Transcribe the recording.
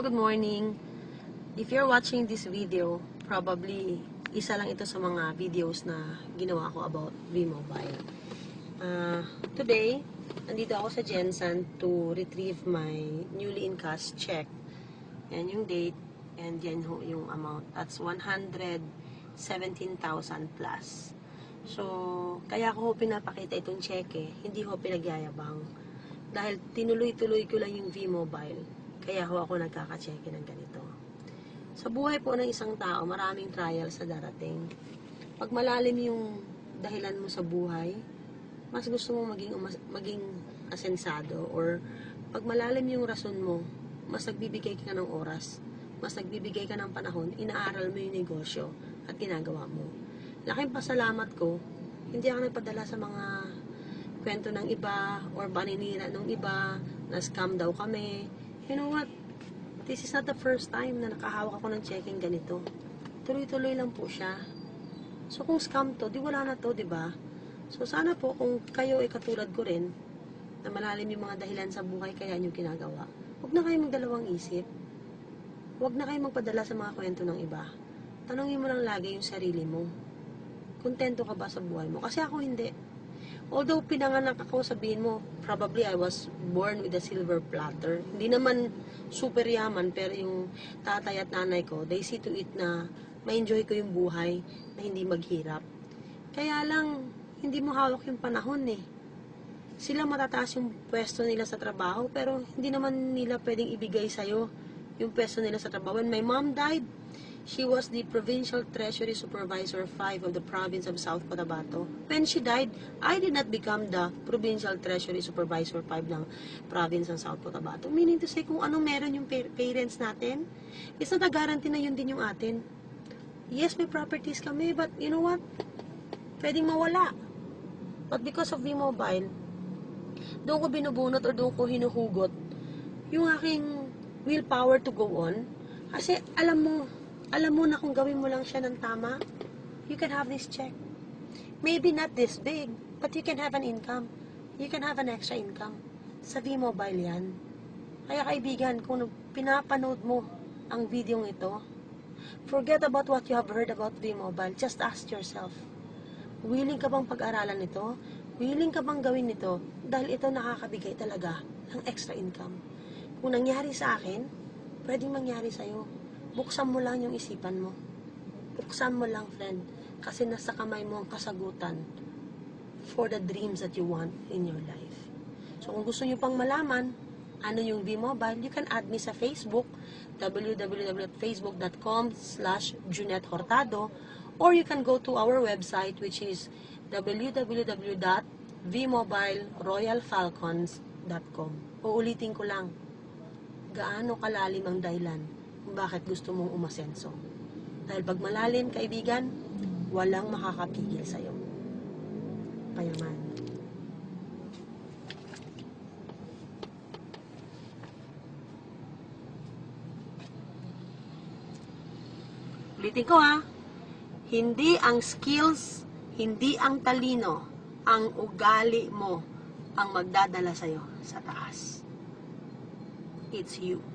Good morning. If you're watching this video, probably isa lang ito sa mga videos na ginawa ko about V-Mobile. Today, nandito ako sa Gensan to retrieve my newly encashed check. Yan yung date, and yan yung amount. That's 117,000 plus. So, kaya ko pinapakita itong check hindi ko pinagyayabang. Dahil tinuloy-tuloy ko lang yung V-Mobile. Kaya ako nagkaka-check ng ganito. Sa buhay po ng isang tao, maraming trials sa darating. Pag malalim yung dahilan mo sa buhay, mas gusto mo maging asensado, or pag malalim yung rason mo, mas nagbibigay ka ng oras, mas nagbibigay ka ng panahon, inaaral mo yung negosyo at ginagawa mo. Laking pasalamat ko, hindi ako nagpadala sa mga kwento ng iba or paninira ng iba na scam daw kami. You know what? This is not the first time na nakahawak ako ng checking ganito. Tuloy-tuloy lang po siya. So kung scam to, di wala na to, di ba? So sana po kung kayo ay katulad ko rin, na malalim yung mga dahilan sa buhay kaya nyo ginagawa, huwag na kayong magdalawang isip. Huwag na kayong magpadala sa mga kwento ng iba. Tanungin mo lang lagi yung sarili mo. Kontento ka ba sa buhay mo? Kasi ako hindi. Although pinanganak ako, sabihin mo, probably I was born with a silver platter. Hindi naman super yaman, pero yung tatay at nanay ko, they see to it na ma-enjoy ko yung buhay, na hindi maghirap. Kaya lang, hindi mo hawak yung panahon Sila matataas yung pwesto nila sa trabaho, pero hindi naman nila pwedeng ibigay sa'yo yung pwesto nila sa trabaho. When my mom died, she was the Provincial Treasury Supervisor 5 of the province of South Cotabato. When she died, I did not become the Provincial Treasury Supervisor 5 ng province ng South Cotabato. Meaning to say, kung anong meron yung parents natin, it's not a guarantee na yun din yung atin. Yes, may properties kami, but you know what? Pwedeng mawala. But because of V-Mobile, doon ko binubunot or doon ko hinuhugot yung aking willpower to go on. Kasi alam mo na kung gawin mo lang siya ng tama, you can have this check. Maybe not this big, but you can have an income. You can have an extra income. Sa V-Mobile yan. Kaya kaibigan, kung pinapanood mo ang video ito, forget about what you have heard about V-Mobile. Just ask yourself, willing ka bang pag-aralan ito? Willing ka bang gawin ito? Dahil ito nakakabigay talaga ng extra income. Kung nangyari sa akin, pwedeng mangyari sa'yo. Buksan mo lang yung isipan mo. Buksan mo lang, friend. Kasi nasa kamay mo ang kasagutan for the dreams that you want in your life. So, kung gusto nyo pang malaman ano yung V-Mobile, you can add me sa Facebook, www.facebook.com/Junette Hortado, or you can go to our website, which is www.vmobileroyalfalcons.com. Uulitin ko lang, gaano kalalim ang dahilan kung bakit gusto mong umasenso. Dahil pag malalim, kaibigan, walang makakapigil sa'yo. Payaman. Ulitin ko hindi ang skills, hindi ang talino, ang ugali mo ang magdadala sa'yo sa taas. It's you.